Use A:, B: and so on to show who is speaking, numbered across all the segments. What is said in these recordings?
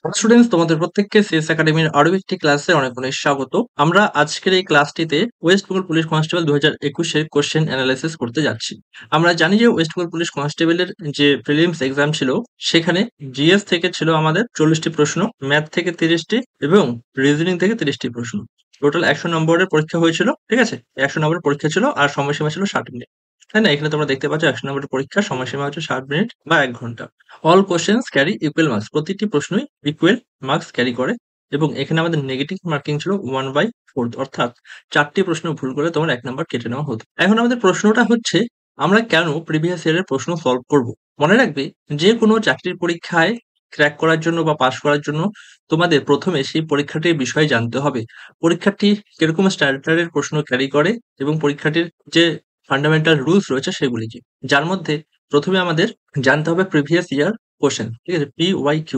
A: Students, তোমাদের প্রত্যেককে CS একাডেমির আরো একটি ক্লাসে অনেক অনেক স্বাগত। আমরা আজকের এই ক্লাসটিতে ওয়েস্ট বেঙ্গল পুলিশ কনস্টেবল 2021-এর কোশ্চেন অ্যানালাইসিস করতে যাচ্ছি। আমরা জানি যে ওয়েস্ট বেঙ্গল পুলিশ কনস্টেবলের যে প্রিলিমস এক্সাম ছিল, সেখানে জিএস থেকে ছিল আমাদের 40টি প্রশ্ন, ম্যাথ থেকে 30টি এবং রিজনিং থেকে 30টি প্রশ্ন। টোটাল 100 নম্বরের পরীক্ষা হয়েছিল। ঠিক আছে, 100 নম্বরের পরীক্ষা ছিল আর সময়সীমা ছিল 60 মিনিট। তাই না? এখানে তোমরা দেখতে পাচ্ছ 100 নম্বরের পরীক্ষার সময়সীমা হচ্ছে 60 মিনিট বা 1 ঘন্টা। All questions carry equal marks, প্রতিটি প্রশ্নই ইকুয়াল মার্কস ক্যারি করে। এবং এখানে আমাদের নেগেটিভ মার্কিং ছিল 1/4, অর্থাৎ 4টি প্রশ্ন ভুল করে তোমার 1 নম্বর কেটে নেওয়া হতো। এখন আমাদের প্রশ্নটা হচ্ছে, আমরা কেন প্রিভিয়াস ইয়ারের প্রশ্ন সলভ করব। মনে রাখবে, যে কোনো চাকরির পরীক্ষায় ক্র্যাক করার জন্য বা পাশ করার জন্য তোমাদের প্রথমে সেই পরীক্ষাটির বিষয়ে জানতে হবে। পরীক্ষাটি কিরকম স্ট্যান্ডার্ডের প্রশ্ন ক্যারি করে এবং পরীক্ষাটির যে ফান্ডামেন্টাল রুলস রয়েছে সেগুলি কি, যার মধ্যে প্রথমে আমাদের জানতে হবে প্রিভিয়াস ইয়ার কোশ্চেন। ঠিক আছে, PYQ।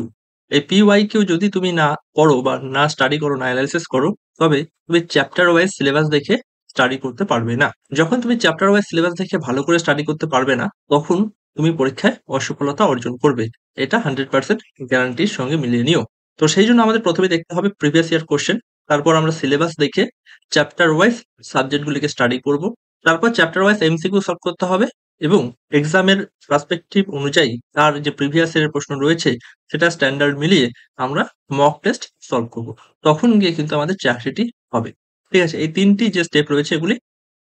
A: এই PYQ যদি তুমি না পড়ো বা না স্টাডি করো, না অ্যানালাইসিস করো, তবে তুমি চ্যাপ্টার ওয়াইজ সিলেবাস দেখে স্টাডি করতে পারবে না। যখন তুমি চ্যাপ্টার ওয়াইজ সিলেবাস দেখে ভালো করে স্টাডি করতে পারবে না, তখন তুমি পরীক্ষায় অসফলতা অর্জন করবে। এটা 100% গ্যারান্টির সঙ্গে মিলিয়ে নিও। তো সেই জন্য আমাদের প্রথমে দেখতে হবে প্রিভিয়াস ইয়ার কোশ্চেন, তারপর আমরা সিলেবাস দেখে চ্যাপ্টার ওয়াইজ সাবজেক্টগুলিকে স্টাডি করব, তারপর চ্যাপ্টার ওয়াইজ MCQ সলভ করতে হবে এবং এক্সামের পার্সপেক্টিভ অনুযায়ী তার যে প্রিভিয়াস ইয়ারের প্রশ্ন রয়েছে সেটা স্ট্যান্ডার্ড মিলিয়ে আমরা মক টেস্ট সলভ করব। তখন গিয়ে কিন্তু আমাদের চাকরিটি হবে। ঠিক আছে, এই 3টি যে স্টেপ রয়েছে এগুলি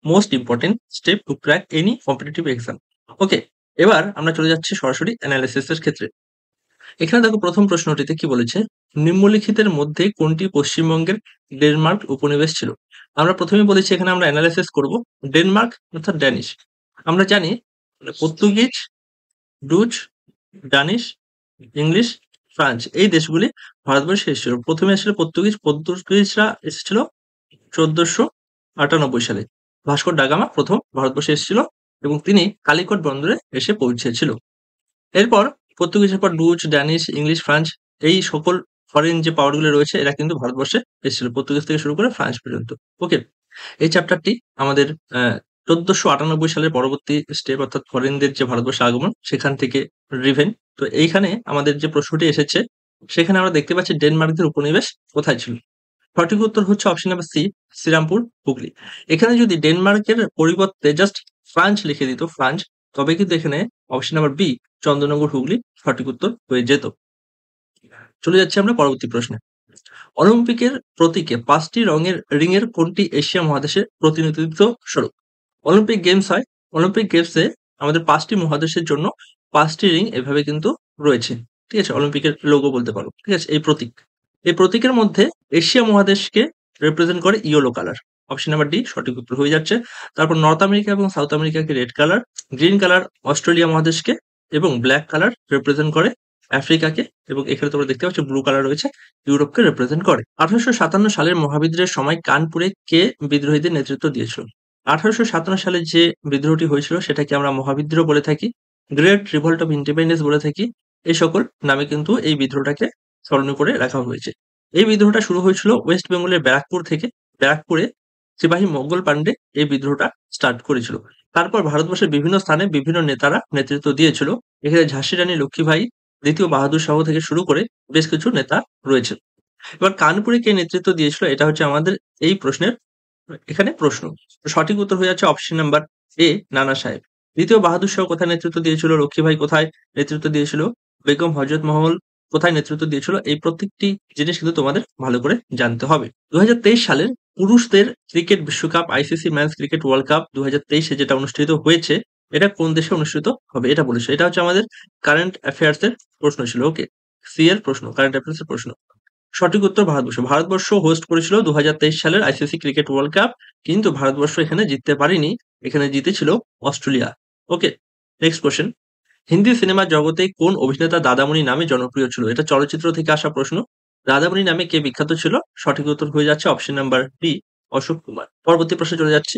A: most important step to crack any competitive exam. Okay, এবার আমরা চলে যাচ্ছি সরাসরি অ্যানালিসিসের ক্ষেত্রে। এখানে দেখো প্রথম প্রশ্নটিতে কি বলেছে, নিম্নলিখিতের মধ্যে কোনটি পশ্চিমবঙ্গের ডেনমার্ক উপনিবেশ ছিল। আমরা প্রথমে বলেছি এখানে আমরা অ্যানালাইসিস করব ডেনমার্ক অর্থাৎ ড্যানিশ। আমরা জানি পর্তুগিজ, ডুচ, ডানিশ, ইংলিশ, ফ্রান্স এই দেশগুলি ভারতবর্ষে এসেছিল। প্রথমে এসেছিল পর্তুগিজরা এসেছিল 1498 সালে। ভাস্কো ডা গামা প্রথম ভারতবর্ষে এসেছিল এবং তিনি কালিকট বন্দরে এসে পৌঁছেছিল। এরপর পর্তুগিজের পর ডুচ, ড্যানিশ, ইংলিশ, ফ্রান্স এই সকল ফরেন যে পাওয়ার গুলো রয়েছে এরা কিন্তু ভারতবর্ষে এসেছিল, পর্তুগিজ থেকে শুরু করে ফ্রান্স পর্যন্ত। ওকে, এই চ্যাপ্টারটি আমাদের 1498 সালের পরবর্তী স্টেপ, অর্থাৎ ফরেনদের যে ভারতবর্ষে আগমন সেখান থেকে ড্রিভেন। তো এইখানে আমাদের যে প্রশ্নটি এসেছে সেখানে আমরা দেখতে পাচ্ছি ডেনমার্কের উপনিবেশ কোথায় ছিল। সঠিক উত্তর হচ্ছে option number C, Serampore, Hooghly. এখানে যদি ডেনমার্কের পরিবর্তে জাস্ট ফ্রান্স লিখে দিত, ফ্রান্স, তবে কিন্তু এখানে option number B, Chandannagar, Hooghly সঠিক উত্তর হয়ে যেত। চলে যাচ্ছি আমরা পরবর্তী প্রশ্নে। অলিম্পিকের প্রতীকে 5টি রঙের রিংয়ের কোনটি এশিয়া মহাদেশের প্রতিনিধিত্ব স্বরূপ। অলিম্পিক গেমস হয়, অলিম্পিক গেমসে আমাদের 5টি মহাদেশের জন্য 5টি রিং এভাবে কিন্তু রয়েছে। ঠিক আছে, অলিম্পিকের লোগো বলতে পারো। ঠিক আছে, এই প্রতীক, এই প্রতীকের মধ্যে এশিয়া মহাদেশকে রিপ্রেজেন্ট করে yellow colour. Option number D সঠিক উত্তর হয়ে যাচ্ছে। তারপর নর্থ আমেরিকা এবং সাউথ আমেরিকাকে red colour, green colour Australia মহাদেশকে এবং ব্ল্যাক কালার রিপ্রেজেন্ট করে আফ্রিকাকে, এবং এখানে তোমরা দেখতে পাচ্ছ ব্লু কালার রয়েছে, ইউরোপকে রিপ্রেজেন্ট করে। 1857 সালের মহাবিদ্রোহের সময় কানপুরে কে বিদ্রোহীদের নেতৃত্ব দিয়েছিল। 1857 সালে যে বিদ্রোহটি হয়েছিল সেটাকে আমরা মহাবিদ্রোহ বলে থাকি, গ্রেট রিভল্ট অফ ইন্ডিপেন্ডেন্স বলে থাকি। এই সকল নামে কিন্তু এই বিদ্রোহটাকে স্মরণ করে রাখা হয়েছে। এই বিদ্রোহটা শুরু হয়েছিল ওয়েস্ট বেঙ্গলের ব্যারাকপুর থেকে। ব্যারাকপুরে সিপাহী মঙ্গল পান্ডে এই বিদ্রোহটা স্টার্ট করেছিল। তারপর ভারতবর্ষের বিভিন্ন স্থানে বিভিন্ন নেতারা নেতৃত্ব দিয়েছিল। এখানে ঝাঁসি রানী লক্ষ্মীবাঈ, দ্বিতীয় বাহাদুর শাহ থেকে শুরু করে বেশ কিছু নেতা রয়েছে। এবার কানপুরে কে নেতৃত্ব দিয়েছিল, এটা হচ্ছে আমাদের এই প্রশ্নের এখানে প্রশ্ন। তো সঠিক উত্তর হয়ে যাচ্ছে অপশন নাম্বার এ, নানা সাহেব। দ্বিতীয় বাহাদুর শাহ কোথায় নেতৃত্ব দিয়েছিল, লক্ষ্মীভাই কোথায় নেতৃত্ব দিয়েছিল, বেগম হজরত মহল কোথায় নেতৃত্ব দিয়েছিল, এই প্রত্যেকটি জিনিস কিন্তু তোমাদের ভালো করে জানতে হবে। 2023 সালের পুরুষদের ক্রিকেট বিশ্বকাপ ICC man's cricket world cup 2023 যেটা অনুষ্ঠিত হয়েছে, এটা কোন দেশে অনুষ্ঠিত হবে এটা বলেছে। এটা হচ্ছে আমাদের কারেন্ট অ্যাফেয়ার্স এর প্রশ্ন ছিল। ওকে, সি এর প্রশ্ন, কারেন্ট অ্যাফেয়ার্স এর প্রশ্ন। সঠিক উত্তর ভারতবর্ষ। ভারতবর্ষ হোস্ট করেছিল 2023 সালের আইসিসি ক্রিকেট ওয়ার্ল্ড কাপ, কিন্তু ভারতবর্ষ এখানে জিততে পারেনি, এখানে জিতেছিল অস্ট্রেলিয়া। ওকে, নেক্সট কোশ্চেন। হিন্দি সিনেমা জগতে কোন অভিনেতা দাদামণি নামে জনপ্রিয় ছিল। এটা চলচ্চিত্র থেকে আসা প্রশ্ন। দাদামণি নামে কে বিখ্যাত ছিল, সঠিক উত্তর হয়ে যাচ্ছে option number B, Ashok Kumar. পরবর্তী প্রশ্নে চলে যাচ্ছি।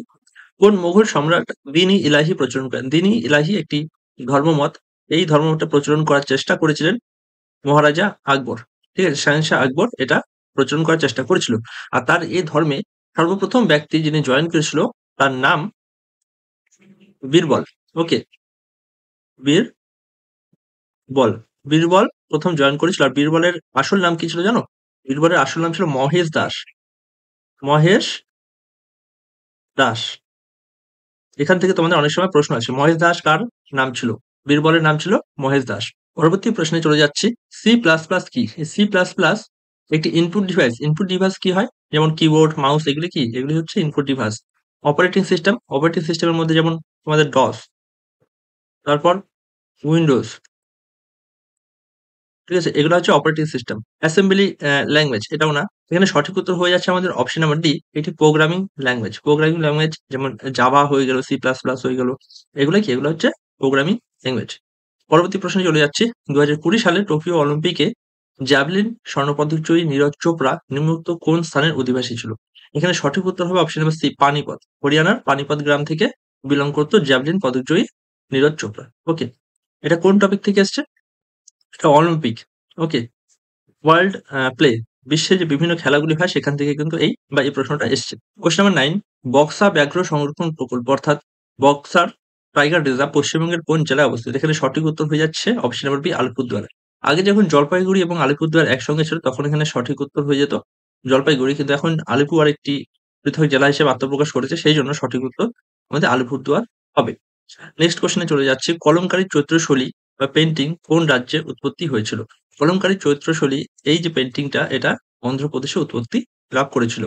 A: কোন মুঘল সম্রাট দ্বীন ই ইলাহি প্রচলন করেন। দ্বীন ই ইলাহি একটি ধর্মমত, এই ধর্মমতটা প্রচলন করার চেষ্টা করেছিলেন মহারাজা আকবর। ঠিক আছে, শাহেনশাহ আকবর এটা প্রচলন করার চেষ্টা করেছিল। আর তার এই ধর্মে সর্বপ্রথম ব্যক্তি যিনি জয়েন করেছিল তার নাম বীরবল। ওকে, বীরবল, বীরবল প্রথম জয়েন করেছিল? আর বীরবলের আসল নাম কি ছিল জানো? বীরবলের আসল নাম ছিল মহেশ দাস। মহেশ দাস। এখান থেকে তোমাদের অনেক সময় প্রশ্ন আসে। মহেশ দাস কার নাম ছিল? বীরবলের নাম ছিল মহেশ দাস। পরবর্তী প্রশ্নে চলে যাচ্ছি। সি প্লাস প্লাস কি? সি প্লাস প্লাস একটি ইনপুট ডিভাইস। ইনপুট ডিভাইস কি হয়? যেমন কিবোর্ড, মাউস, এগুলি কি? এগুলি হচ্ছে input device. Operating system, operating সিস্টেমের মধ্যে যেমন তোমাদের ডস, তারপর উইন্ডোজ, ঠিক আছে? এগুলো হচ্ছে অপারেটিং সিস্টেম। অ্যাসেম্বলি ল্যাঙ্গুয়েজ এটাও না। এখানে সঠিক উত্তর হয়ে যাচ্ছে আমাদের অপশন নাম্বার ডি, এটি প্রোগ্রামিং ল্যাঙ্গুয়েজ। প্রোগ্রামিং ল্যাঙ্গুয়েজ যেমন জাভা হয়ে গেল, সি প্লাস প্লাস হয়ে গেল, এগুলো কি? এগুলো হচ্ছে প্রোগ্রামিং ল্যাঙ্গুয়েজ। পরবর্তী প্রশ্নে চলে যাচ্ছি। 2020 সালে টোকিও অলিম্পিকে জ্যাভলিন স্বর্ণপদক জয়ী নীরজ চোপড়া নিম্নোক্ত কোন স্থানের অধিবাসী ছিল? এখানে সঠিক উত্তর হবে অপশন নাম্বার সি, পানিপথ। হরিয়ানার পানিপথ গ্রাম থেকে বিলং করতো জ্যাভলিন পদকজয়ী নীরজ চোপড়া। ওকে, এটা কোন টপিক থেকে এসছে? এটা অলিম্পিক। ওকে, ওয়ার্ল্ড প্লে, বিশ্বে যে বিভিন্ন খেলাগুলি হয় সেখান থেকে কিন্তু এই প্রশ্নটা এসছে। কোশ্চেন নাম্বার 9, বক্সা ব্যাঘ্র সংরক্ষণ প্রকল্প অর্থাৎ বক্সার টাইগার রিজার্ভ পশ্চিমবঙ্গের কোন জেলায় অবস্থিত? এখানে সঠিক উত্তর হয়ে যাচ্ছে অপশন নাম্বার বি, আলিপুরদুয়ার। আগে যখন জলপাইগুড়ি এবং আলিপুরদুয়ার একসঙ্গে ছিল তখন এখানে সঠিক উত্তর হয়ে যেত জলপাইগুড়ি, কিন্তু এখন আলিপুর একটি পৃথক জেলা হিসেবে আত্মপ্রকাশ করেছে, সেই জন্য সঠিক উত্তর আমাদের আলিপুরদুয়ার হবে। নেক্সট কোশ্চেনে চলে যাচ্ছি। কলমকারী চৈত্রশলী বা পেন্টিং কোন রাজ্যে উৎপত্তি হয়েছিল? কলমকারী চৈত্রশলী এই যে পেন্টিংটা, এটা অন্ধ্রপ্রদেশে উৎপত্তি লাভ করেছিল।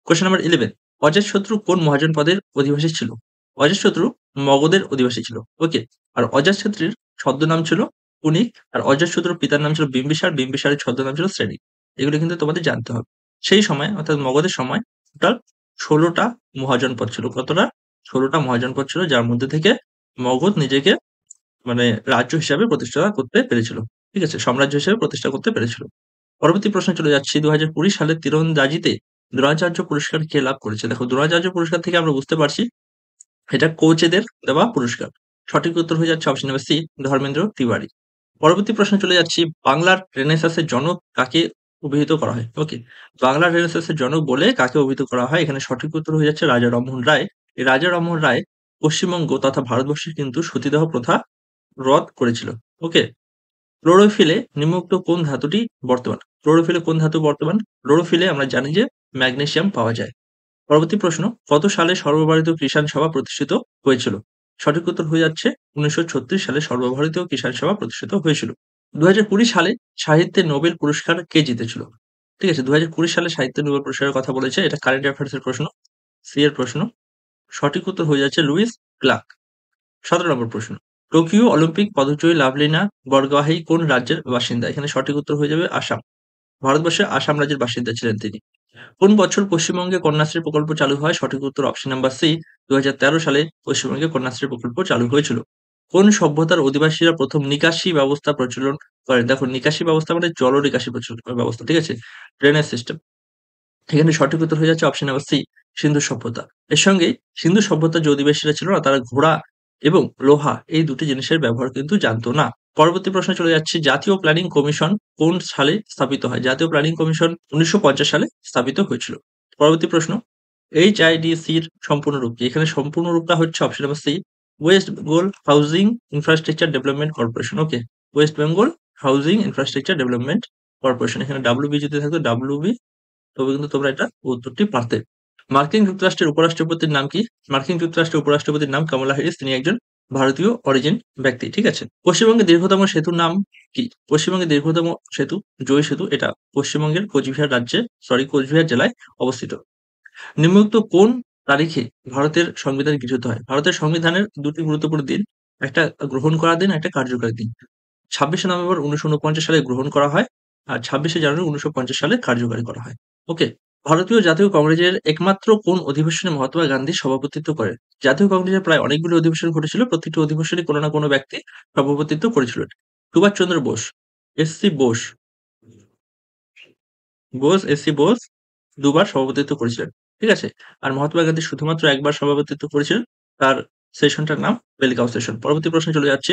A: কোশ্চেন নাম্বার 11, অজাতশত্রু কোন মহাজনপদের অধিবাসী ছিল? অজাতশত্রু মগধের অধিবাসী ছিল। ওকে, আর অজাতশত্রুর ছদ্মনাম ছিল কুনিক, আর অজাতশত্রুর পিতার নাম ছিল বিম্বিসার, বিম্বিসারের ছদ্মনাম ছিল শ্রেণী। এগুলো কিন্তু তোমাদের জানতে হবে। সেই সময় অর্থাৎ মগধের সময় টোটাল 16টা মহাজনপদ ছিল। কতটা? 16টা মহাজনপদ ছিল, যার মধ্যে থেকে মগধ নিজেকে মানে রাজ্য হিসাবে প্রতিষ্ঠা করতে পেরেছিল। ঠিক আছে? সাম্রাজ্য হিসেবে প্রতিষ্ঠা করতে পেরেছিল। পরবর্তী প্রশ্নে চলে যাচ্ছি। 2020 সালে তীরন্দাজিতে দ্রোণাচার্য পুরস্কার কে লাভ করেছে? দেখো, দ্রোণাচার্য পুরস্কার থেকে আমরা বুঝতে পারছি এটা কোচেদের দেওয়া পুরস্কার। সঠিক উত্তর হয়ে যাচ্ছে option number C, Dharmendra Tiwari. পরবর্তী প্রশ্নে চলে যাচ্ছি। বাংলার রেনেসাঁসের জনক কাকে অভিহিত করা হয়? ওকে, বাংলার রেনেসাঁসের জনক বলে কাকে অভিহিত করা হয়? এখানে সঠিক উত্তর হয়ে যাচ্ছে রাজা রামমোহন রায়। এই রাজা রামমোহন রায় পশ্চিমবঙ্গ তথা ভারতবর্ষের কিন্তু সতীদাহ প্রথা রদ করেছিল। ওকে, ক্লোরোফিলে নিম্নোক্ত কোন ধাতুটি বর্তমান? ক্লোরোফিলে কোন ধাতু বর্তমান? ক্লোরোফিলে আমরা জানি যে ম্যাগনেসিয়াম পাওয়া যায়। পরবর্তী প্রশ্ন, কত সালে সর্বভারতীয় কিষাণ সভা প্রতিষ্ঠিত হয়েছিল? সঠিক উত্তর হয়ে যাচ্ছে 1936 সালে সর্বভারতীয় কিষাণ সভা প্রতিষ্ঠিত হয়েছিল। 2020 সালে সাহিত্যে নোবেল পুরস্কার কে জিতেছিল? ঠিক আছে, 2020 সালে সাহিত্যে নোবেল পুরস্কারের কথা বলেছে, এটা কারেন্ট অ্যাফেয়ার্স এর প্রশ্ন, সি এর প্রশ্ন। সঠিক উত্তর হয়ে যাচ্ছে লুইস ক্লার্ক। 17 নম্বর প্রশ্ন, টোকিও অলিম্পিক পদকজয়ী লাভলিনা বরগোহাই কোন রাজ্যের বাসিন্দা? এখানে সঠিক উত্তর হয়ে যাবে আসাম। ভারতবর্ষের আসাম রাজ্যের বাসিন্দা ছিলেন তিনি। কোন বছর পশ্চিমবঙ্গে কন্যাশ্রী প্রকল্প চালু হয়? সঠিক উত্তর অপশন নাম্বার সি, 2013 সালে পশ্চিমবঙ্গে কন্যাশ্রী প্রকল্প চালু হয়েছিল। কোন সভ্যতার অধিবাসীরা প্রথম নিকাশি ব্যবস্থা প্রচলন করেন? দেখো, নিকাশি ব্যবস্থা মানে জল নিকাশি ব্যবস্থা, ঠিক আছে? Drainage system. এখানে সঠিক উত্তর হয়ে যাচ্ছে অপশন নাম্বার সি, সিন্ধু সভ্যতা। এর সঙ্গেই সিন্ধু সভ্যতার যে অধিবাসীরা ছিল না, তারা ঘোড়া এবং লোহা এই দুটি জিনিসের ব্যবহার কিন্তু জানতো না। পরবর্তী প্রশ্নে চলে যাচ্ছি। জাতীয় প্ল্যানিং কমিশন কোন সালে স্থাপিত হয়? জাতীয় প্ল্যানিং কমিশন 1950 সালে স্থাপিত হয়েছিল। পরবর্তী প্রশ্ন, এইচআইডিসির সম্পূর্ণ রূপ কি? এখানে সম্পূর্ণ রূপটা হচ্ছে option number C, west Bengal housing infrastructure development corporation. Okay, west Bengal housing infrastructure development corporation. এখানে ডাব্লিউবি যদি থাকতো ডাব্লিউবি, তবে কিন্তু তোমরা এটা উত্তরটি পারতে। মার্কিন যুক্তরাষ্ট্রের উপরাষ্ট্রপতির নাম কি? মার্কিন যুক্তরাষ্ট্রের উপরাষ্ট্রপতির নাম কমলা হ্যারিস। তিনি একজন ভারতীয় অরিজিন ব্যক্তি। ঠিক আছে? পশ্চিমবঙ্গের দীর্ঘতম সেতুর নাম কি? পশ্চিমবঙ্গের দীর্ঘতম সেতু জয় সেতু, এটা পশ্চিমবঙ্গের কোচবিহার জেলায় অবস্থিত। নিম্নোক্ত কোন তারিখে ভারতের সংবিধান গৃহীত হয়? ভারতের সংবিধানের দুটি গুরুত্বপূর্ণ দিন, একটা গ্রহণ করার দিন, একটা কার্যকরী দিন। 26শে নভেম্বর 1949 সালে গ্রহণ করা হয়, আর 26শে জানুয়ারি 1950 সালে কার্যকরী করা হয়। ওকে, ভারতীয় জাতীয় কংগ্রেসের একমাত্র কোন অধিবেশনে মহাত্মা গান্ধী সভাপতিত্ব করেন? জাতীয় কংগ্রেসের প্রায় অনেকগুলো অধিবেশন ঘটেছিল, প্রত্যেকটি অধিবেশনে কোনো না কোনো ব্যক্তি সভাপতিত্ব করেছিলেন। সুভাষ চন্দ্র বোস, এস.সি. বোস, এস.সি. বোস দুবার সভাপতিত্ব করেছিলেন। ঠিক আছে? আর মহাত্মা গান্ধী শুধুমাত্র একবার সভাপতিত্ব করেছিলেন। তার সেশনটার নাম বেলগাঁও সেশন। পরবর্তী প্রশ্নে চলে যাচ্ছি।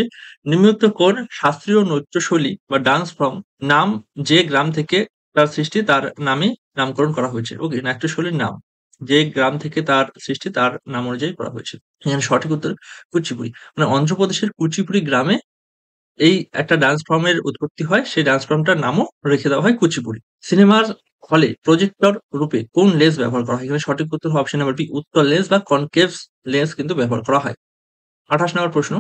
A: নিম্নোক্ত কোন শাস্ত্রীয় নৃত্যশৈলী বা ডান্স ফর্ম নাম যে গ্রাম থেকে তার সৃষ্টি তার নামে নামকরণ করা হয়েছে? ওকে, নাট্যশৈলীর নাম যে গ্রাম থেকে তার সৃষ্টি তার নাম অনুযায়ী করা হয়েছে। এখানে সঠিক উত্তর কুচিপুড়ি। মানে অন্ধ্রপ্রদেশের কুচিপুড়ি গ্রামে এই একটা ডান্স ফর্মের উৎপত্তি হয়, সেই ডান্স ফর্মটার নামও রেখে দেওয়া হয় কুচিপুড়ি। সিনেমার হলে প্রজেক্টর রূপে কোন লেন্স ব্যবহার করা হয়? এখানে সঠিক উত্তর হবে অপশন নাম্বার বি, উত্তল লেন্স বা কনকেভ লেন্স কিন্তু ব্যবহার করা হয়। ২৮ নম্বর প্রশ্ন,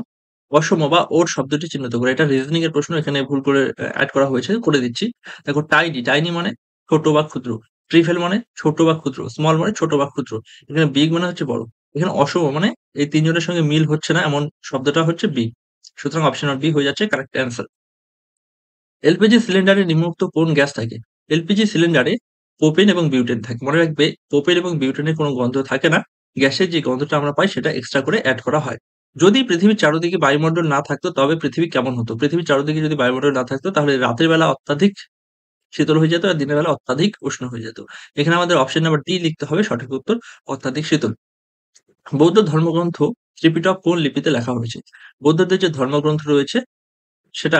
A: অসম বা ওর শব্দটি চিহ্নিত করে। এটা রিজনিং এর প্রশ্ন, এখানে ভুল করে এড করা হয়েছে, করে দিচ্ছি। দেখো টাইনি, টাইনি মানে ছোট বা ক্ষুদ্র। ট্রিফেল মানে ছোট বা ক্ষুদ্র। স্মল মানে ছোট বা ক্ষুদ্র। এখানে বিগ মানে হচ্ছে বড়। এখানে অসম মানে এই ৩ জনের সঙ্গে মিল হচ্ছে না এমন শব্দটা হচ্ছে বিগ। সুতরাং অপশন নাম্বার বি হয়ে যাচ্ছে কারেক্ট অ্যান্সার। এলপিজি সিলিন্ডারে নিম্নোক্ত কোন গ্যাস থাকে? এলপিজি সিলিন্ডারে প্রোপেন এবং বিউটেন থাকে। মনে রাখবে প্রোপেন এবং বিউটেনের কোনো গন্ধ থাকে না। গ্যাসের যে গন্ধটা আমরা পাই সেটা এক্সট্রা করে এড করা হয়। যদি পৃথিবীর চারদিকে বায়ুমণ্ডল না থাকতো তবে পৃথিবী কেমন হতো? পৃথিবীর চারদিকে যদি বায়ুমণ্ডল না থাকতো তাহলে রাতের বেলা অত্যাধিক শীতল হয়ে যেত আর দিনের বেলা অত্যাধিক উষ্ণ হয়ে যেত। এখানে আমাদের অপশন নাম্বার ডি লিখতে হবে সঠিক উত্তর, অত্যাধিক শীতল। বৌদ্ধ ধর্মগ্রন্থ ত্রিপিটক কোন লিপিতে লেখা হয়েছে? বৌদ্ধদের যে ধর্মগ্রন্থ রয়েছে সেটা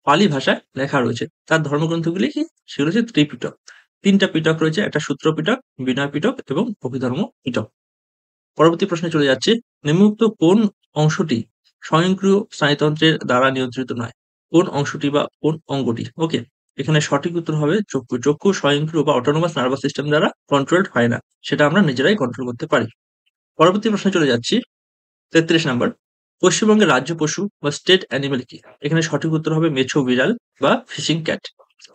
A: পালি ভাষায় লেখা রয়েছে। তার ধর্মগ্রন্থগুলি কি? সেগুলো হচ্ছে ত্রিপিটক। ৩ টা পিটক রয়েছে, একটা সূত্র পিটক, বিনয় পিটক এবং অভিধর্ম পিটক। পরবর্তী প্রশ্নে চলে যাচ্ছি। নিম্নোক্ত কোন অংশটি স্বয়ংক্রিয় স্নায়ুতন্ত্রের দ্বারা নিয়ন্ত্রিত নয়? কোন অংশটি বা কোন অঙ্গটি? ওকে। এখানে সঠিক উত্তর হবে চক্ষু। চক্ষু স্বয়ংক্রিয় বা অটোনোমাস নার্ভাস সিস্টেম দ্বারা কন্ট্রোলড হয় না। সেটা আমরা নিজেরাই কন্ট্রোল করতে পারি। পরবর্তী প্রশ্নে চলে যাচ্ছি। ৩৩ নাম্বার, পশ্চিমবঙ্গের রাজ্য পশু বা স্টেট অ্যানিমাল কি? এখানে সঠিক উত্তর হবে মেছো বিড়াল বা ফিশিং ক্যাট।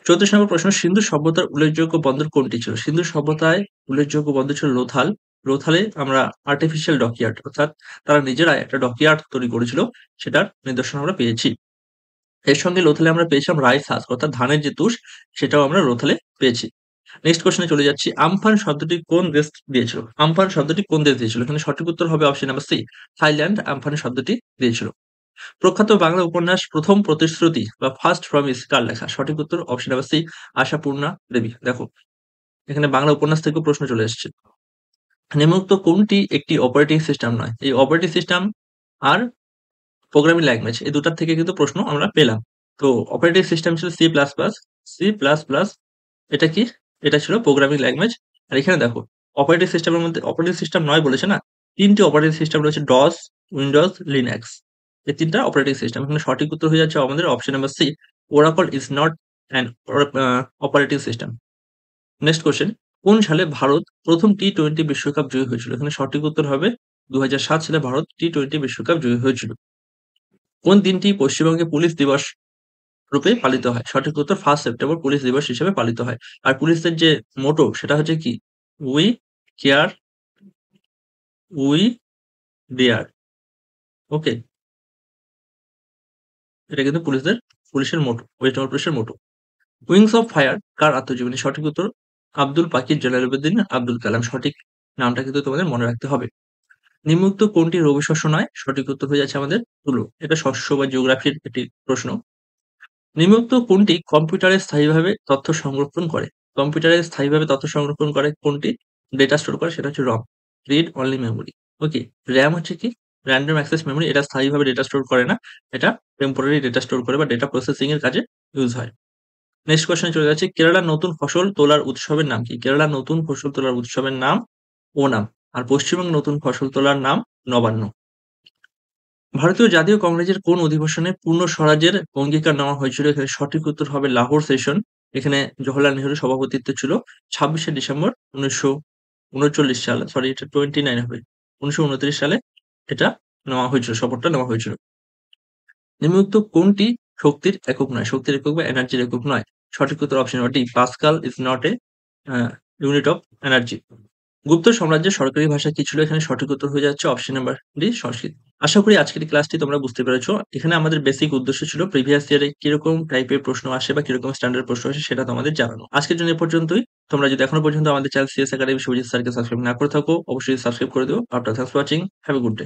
A: ৩৪ নম্বর প্রশ্ন, সিন্ধু সভ্যতার উল্লেখযোগ্য বন্দর কোনটি ছিল? সিন্ধু সভ্যতায় উল্লেখযোগ্য বন্দর ছিল লোথাল। লোথালে আমরা আর্টিফিশিয়াল ডকইয়ার্ড অর্থাৎ তারা নিজেরাই একটা ডকইয়ার্ড তৈরি করেছিল, সেটার নিদর্শন আমরা পেয়েছি। এর সঙ্গে লোথালে আমরা পেয়েছিলাম রাইস হাস্ক অর্থাৎ ধানের যে তুষ, সেটাও আমরা লোথালে পেয়েছি। নেক্সট কোয়েশ্চেনে চলে যাচ্ছি। আমফান শব্দটি কোন দেশ দিয়েছিল? আমফান শব্দটি কোন দেশ দিয়েছিল? এখানে সঠিক উত্তর হবে option number C, Thailand Amphan শব্দটি দিয়েছিল। প্রখ্যাত বাংলা উপন্যাস 'প্রথম প্রতিশ্রুতি' বা 'ফার্স্ট প্রমিস' কার লেখা? সঠিক উত্তর অপশন নাম্বার সি, আশাপূর্ণা দেবী। দেখো, এখানে বাংলা উপন্যাস থেকেও প্রশ্ন চলে এসেছে। নিম্নোক্ত কোনটি একটি অপারেটিং সিস্টেম নয়? এই অপারেটিং সিস্টেম আর প্রোগ্রামিং ল্যাঙ্গুয়েজ এই ২ টার থেকে কিন্তু প্রশ্ন আমরা পেলাম। তো অপারেটিং সিস্টেম ছিল C plus plus, C plus plus এটা কি? এটা ছিল প্রোগ্রামিং ল্যাঙ্গুয়েজ। আর এখানে দেখো অপারেটিং সিস্টেমের মধ্যে অপারেটিং সিস্টেম নয় বলেছে না? ৩ টি অপারেটিং সিস্টেম রয়েছে DOS, Windows, Linux। এই ৩ টা অপারেটিং সিস্টেম। এখানে সঠিক উত্তর হয়ে যাচ্ছে আমাদের option number C, Oracle is not an operating system। Next question, কোন সালে ভারত ১ম টি-20 বিশ্বকাপ জয়ী হয়েছিল? এখানে সঠিক উত্তর হবে ২০০৭ সালে ভারত টি-20 বিশ্বকাপ জয়ী হয়েছিল। কোন দিনটি পশ্চিমবঙ্গে পুলিশ দিবস রূপে পালিত হয়? সঠিক উত্তর 1 সেপ্টেম্বর পুলিশ দিবস হিসেবে পালিত হয়। আর পুলিশদের যে মোটো সেটা হচ্ছে কি? We care, we dare. Okay? এটা কিন্তু পুলিশের মোটো, ওয়েস্ট বেঙ্গল পুলিশের মোটো। উইংস অফ ফায়ার কার আত্মজীবনী? সঠিক উত্তর আব্দুল পাকির জালালউদ্দিন আব্দুল কালাম। সঠিক নামটা কিন্তু তোমাদের মনে রাখতে হবে। নিম্নোক্ত কোনটি রবি শস্য নয়? সঠিক উত্তর হয়ে যাচ্ছে আমাদের তুলো। এটা শস্য বা জিওগ্রাফির একটি প্রশ্ন। নিম্নোক্ত কোনটি কম্পিউটারে স্থায়ীভাবে তথ্য সংরক্ষণ করে? কম্পিউটারে স্থায়ীভাবে তথ্য সংরক্ষণ করে কোনটি? ডেটা স্টোর করে সেটা হচ্ছে রম, রিড অনলি মেমোরি। ওকে। র‍্যাম হচ্ছে কি? Random access memory. এটা স্থায়ীভাবে ডেটা স্টোর করে না। এটা টেম্পোরারি ডেটা স্টোর করে বা ডেটা প্রসেসিং এর কাজে ইউজ হয়। নেক্সট কোয়েশ্চনে চলে যাচ্ছি। কেরালার নতুন ফসল তোলার উৎসবের নাম কি? কেরালার নতুন ফসল তোলার উৎসবের নাম ওনাম। আর পশ্চিমবঙ্গের নতুন ফসল তোলার নাম নবান্ন। ভারতীয় জাতীয় কংগ্রেসের কোন অধিবেশনে পূর্ণ স্বরাজের অঙ্গীকার নেওয়া হয়েছিল? এখানে সঠিক উত্তর হবে লাহোর সেশন। এখানে জওহরলাল নেহরুর সভাপতিত্বে ছিল। ২৬শে ডিসেম্বর ১৯৩৯ সালে, সরি এটা 29 হবে। ১৯২৯ সালে এটা নেওয়া হয়েছিল, শপথটা নেওয়া হয়েছিল। নিম্নোক্ত কোনটি শক্তির একক নয়? শক্তির একক বা এনার্জির একক নয়। সঠিক উত্তর option number D, Pascal is not a unit of energy. Gupta সাম্রাজ্যের সরকারি ভাষা কি ছিল? এখানে সঠিক উত্তর হয়ে যাচ্ছে অপশন নাম্বার ডি, সংস্কৃত। আশা করি আজকের এই ক্লাসটি তোমরা বুঝতে পেরেছো। এখানে আমাদের বেসিক উদ্দেশ্য ছিল প্রিভিয়াস ইয়ারে কিরকম টাইপের প্রশ্ন আসে বা কিরকম স্ট্যান্ডার্ড প্রশ্ন আসে সেটা তোমাদের জানানো। আজকের জন্য এ পর্যন্তই। তোমরা যদি এখনো পর্যন্ত আমাদের চ্যানেল সিএস একাডেমি শুভজিৎ স্যারকে সাবস্ক্রাইব না করে থাকো, অবশ্যই সাবস্ক্রাইব করে দিও। After thanks for watching. Have a good day.